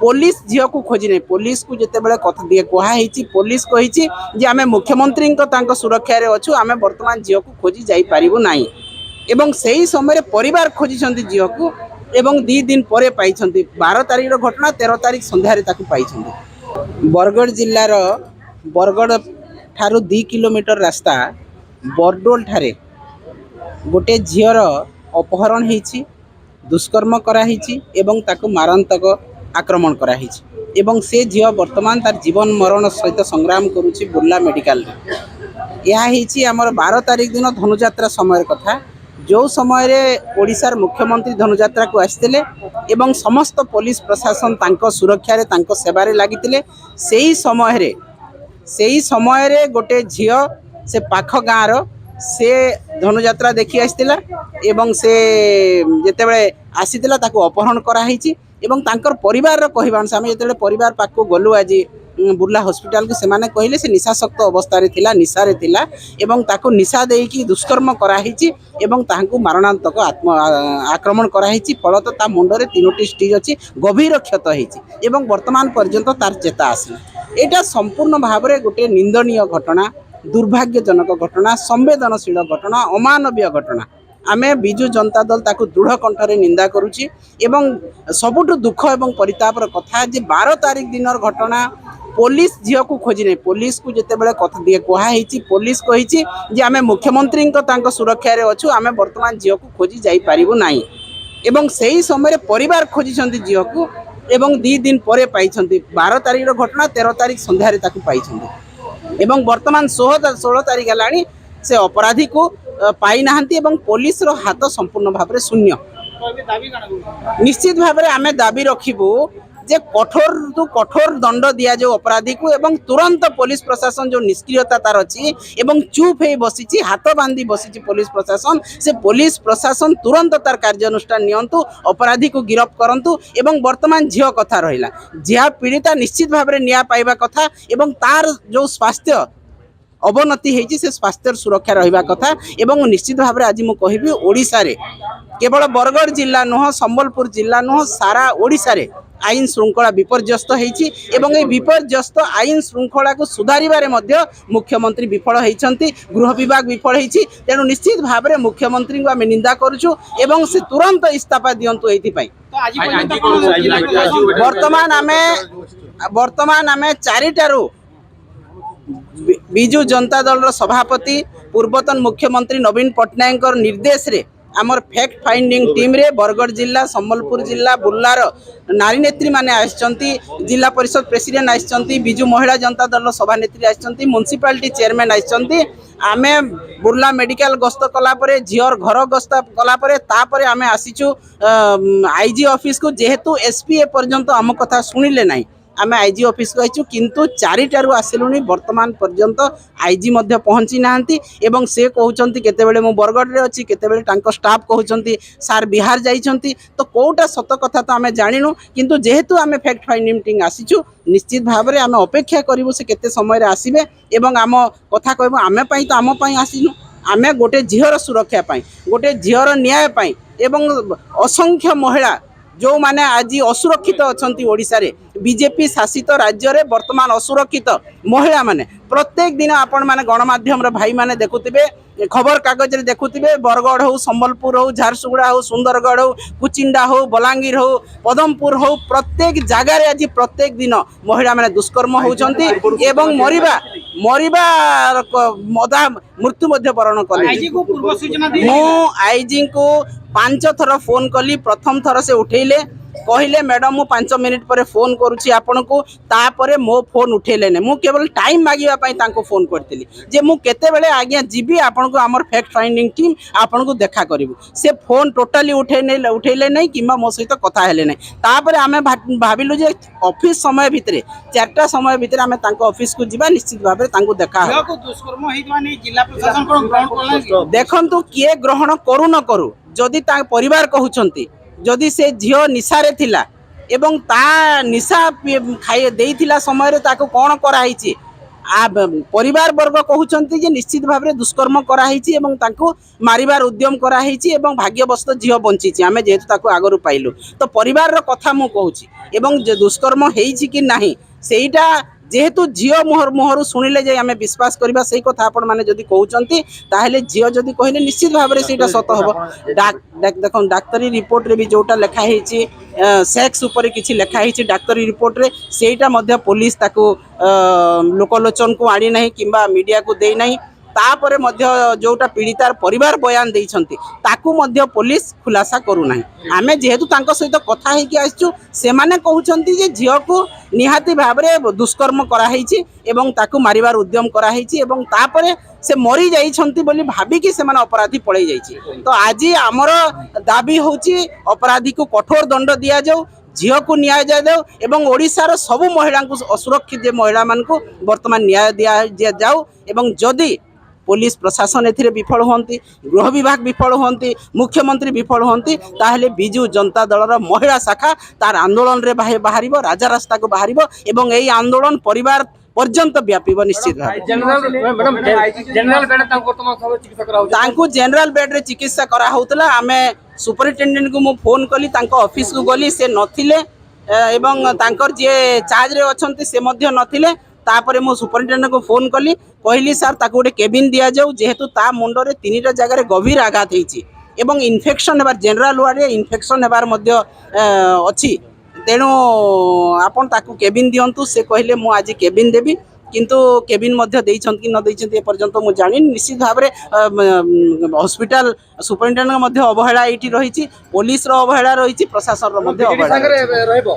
police झील को खोजी नहीं पुलिस को जिते बड़े कहुई पुलिस कही आम मुख्यमंत्री सुरक्षा अच्छु आम बर्तमान झील को खोजी जापरू ना एवं से ही समय परिवार खोजी झील को एवं 2 दिन पर पाई 12 तारिख घटना 13 तारिख संध्यारे पाई बरगढ़ जिलार बरगढ़ ठारू 2 किलोमीटर रास्ता बरडोल ठारे गोटे झीर अपहरण होती दुष्कर्म कराही एवं ताको मारांतक आक्रमण कराही एवं से झील वर्तमान तार जीवन मरण सहित संग्राम करुच्ची बुर्ला मेडिकल यह आमर 12 तारिख दिन धनुजात्रा समय कथा जो समय ओडिशार मुख्यमंत्री धनुजात्रा को आसते एवं समस्त पुलिस प्रशासन तांको सुरक्षा तांको सेवारे लागितिले सेही समय गोटे झील से पाख गाँव से धनुजात्रा देखी आसला एवं से जेतेबेले आसीतिला ताको अपहरण कराही एवं तांकर परिवार कहवान आम जो परिवार पाखक गलु आज बुर्ला हॉस्पिटल को सेमाने कहले से निशाशक्त अवस्था रे थिला निशारे थिला एवं ताको निशा देकी दुष्कर्म कराही एवं ताहांकु मारणांतक आक्रमण कराही फलत ता मुंडरे 3टी स्टिच अच्छी गभीर क्षत होईची एवं वर्तमान पर्यंत तार चेता आसला एटा संपूर्ण भाव में गोटे निंदनीय घटना दुर्भाग्यजनक घटना संवेदनशील घटना अमानवीय घटना आमे बिजु जनता दल ताकू दृढ़ कंठरे निंदा करुची एवं सबुठ दुख एवं परितापर कथा जे 12 तारिख दिन घटना पुलिस झील को खोजी नहीं पुलिस को जिते बड़े कहुई पुलिस कही आम मुख्यमंत्री सुरक्षा अच्छु आम बर्तमान झील को खोजी जापरू ना एवं से ही समय परिवार खोजी झील को एवं 2 दिन पर पाई 12 तारिख घटना 13 तारिख संध्यारे पाई एवं वर्तमान 16 तारिख है से अपराधी को पाई नाहंती एवं पुलिस रो हाथ संपूर्ण भाव में शून्य निश्चित भाव में आम दाबी रखिबू जे कठोर तो कठोर दंड दिया जो अपराधी को एवं तुरंत पुलिस प्रशासन जो निष्क्रियता तार अच्छी एवं चुप हो बसी हाथ बांधी बसी पुलिस प्रशासन से पुलिस प्रशासन तुरंत तार कार्यानुष्ठान नियंतु अपराधी को गिरफ्त करंतु एवं वर्तमान झील कथा रहिला झील पीड़िता निश्चित भाव में न्याय पाइबा कथा एवं तार जो स्वास्थ्य अवनति होती से स्वास्थ्य सुरक्षा रहिबा कथा एवं निश्चित भाव में आज मुझे कहबी ओडिशा रे केवल बरगढ़ जिला नुह संबलपुर जिला नुह सारा ओडिशा रे आईन श्रृंखला विपर्यस्त होती एवं ये विपर्यस्त आईन श्रृंखला को सुधारिबारे मध्य मुख्यमंत्री विफल होती गृह विभाग विफल होती तेणु निश्चित भाव में मुख्यमंत्री को आम निंदा करुचु एवं से तुरंत इस्तीफा दिंतु ये वर्तमान आम 4टारू बिजु जनता दल सभापति पूर्वतन मुख्यमंत्री नवीन पट्टनायक निर्देश रे आमर फैक्ट फाइंडिंग टीम रे बरगढ़ जिला संबलपुर जिला बुर्लार नारी नेत्री माने आछंती जिला परिषद प्रेसिडेंट आछंती बिजु महिला जनता दल सभानेत्री आछंती म्युनिसिपालिटी चेयरमैन आछंती आमे बुर्ला मेडिकल गस्त कला परे झीर घर गस्त कला परे तापरे आमे आसीचु आईजी ऑफिस को जेहेतु एसपी ए पर्यंत आम कथा सुनिले नाही आम आईजी ऑफिस को आइचु किंतु 4टारू आसिलुनी वर्तमान पर्यंत आईजी मध्य पहुंची नाहंती एवं से कहउचंती केतेबेले मु बरगढ़ रे अछि केतेबेले टांको स्टाफ कहउचंती सार बिहार जाइचंती तो कोटा सत कथा तो आमे जानिनु किंतु जेहेतु आमे फैक्ट फाइंडिंग टीम आसीचु निश्चित भाव में आमे अपेक्षा करिवु से केते समय रे आसीबे एवं आम कथा कहबो आमे पई तो आम पई आसीनु आमे गोटे झीर सुरक्षा पई गोटे झीर न्याय पई एवं असंख्य महिला जो माने आज असुरक्षित अच्छा ओडिशा रे बीजेपी शासित राज्य रे वर्तमान असुरक्षित महिला माने प्रत्येक दिन आपण माने गणमाध्यम रे भाई माने देखुथिबे खबर कागज रे देखुथिबे बरगढ़ हो संबलपुर हो झारसुगुड़ा हो सुंदरगढ़ हो कुचिंडा हो बलांगीर हो पदमपुर हो प्रत्येक जगार आज प्रत्येक दिन महिला माने दुष्कर्म होउचंती एवं मरिबा मदा मृत्यु मध्य वरण कले मु आईजी को 5 थर फोन कली प्रथम थर से उठेले कहले मैडम मु 5 मिनिट पर फोन करुच्ची आपण को तापरे मो फोन उठेले ने मु केवल टाइम मागिबा पई तांको फोन करतिली जे मु केते बेले आज्ञा जीबी आपण को हमर फैक्ट फाइंडिंग टीम आपण को देखा करिवु से फोन टोटली उठेले नहीं किंबा मो सहित कथा हेले नहीं तापरे आमे भाबिलु जे ऑफिस समय भितरे 4टा समय भितरे आमे तांको ऑफिस को जिबा निश्चित भाबे तांको देखा को दुष्कर्म हेइतबा नै जिला प्रशासन को ग्रहण करला देखंतु किए ग्रहण करू न करू जदि ता परिवार कहउचंती जदि से झील निशारे थिला एवं ता निशा खाई देइथिला समय रे ताको कोन कराइछि परिवार वर्ग कहते जे निश्चित भाव में दुष्कर्म कराई मारिबार उद्यम कराई भाग्यवश झील बंची आम जेहेतु आगु पाइलु तो परिवार कथा मु कहूँ दुष्कर्म होईछि कि नहीं सेटा जेहेतु झील मुहर शुणिले जे आम विश्वास करवा से कथा आपण मैंने जदि कहते ताहले झील जदि कहले निश्चित भाव में से सत हम देख डाक्तरी रिपोर्ट रे भी जोटा लिखाई सेक्स उपर किसी लिखाई डाक्तरी रिपोर्ट रे सेटा मध्य पुलिस ताको लोकलोचन को आनी ना कि मीडिया को दे ना तापर मध्य जोटा पीड़ितार परिवार बयान देइछंती ताकू मध्य पुलिस खुलासा करूना आमे जेहेतु तांको सहित कथा होइकी आइछु से माने कहउछंती जे झियो को निहाती भाबरे दुष्कर्म कराहेछि एवं ताकू मारिबार उद्यम कराहेछि एवं तापरे से मरी जाइछंती बोली भाबी कि से माने अपराधी पळै जाइछि तो आज हमर दाबी होछि अपराधी को कठोर दंड दिया जाऊ झील को न्याय दिया एवं ओडिशार सबु महिला को असुरक्षित महिला मान को वर्तमान न्याय दिया जाऊ एवं जदि पुलिस प्रशासन एथिरे विफल होती गृह विभाग विफल होती मुख्यमंत्री विफल होती ताहले बिजु जनता दलर महिला शाखा तार आंदोलन रे बाहर राजा रास्ता को बाहर एवं यही आंदोलन परिवार पर्यंत व्यापीब निश्चित जेनराल बेड रे चिकित्सा करा होतला आमे सुपरिटेंडेंट को मु फोन कली तांको ऑफिस को गली से नथिले एवं तांकर जे चार्ज रे अछंती से मध्य नथिले तापर मो सुपरिटेंडेंट को फोन कली कहली सर ताको गोटे केबिन दिया जाऊ जेहेतु ता मुंडरे 3टा जगह गभीर आघात होइछि एवं इन्फेक्शन हेबार जनरल वार्ड रे इन्फेक्शन हेबार मध्य अछि तेणु आपन ताको केबिन दियंतु से कहले मु आज केबिन देबी किंतु केबिन मध्य देइछन कि न देइछन ए पर्यंत मु जानि निश्चित भाव में हॉस्पिटल सुपरिटेंडेंट मध्य अवहेला एठी रहिछि पुलिस रो अवहेला रहिछि प्रशासन रो मध्य अवहेला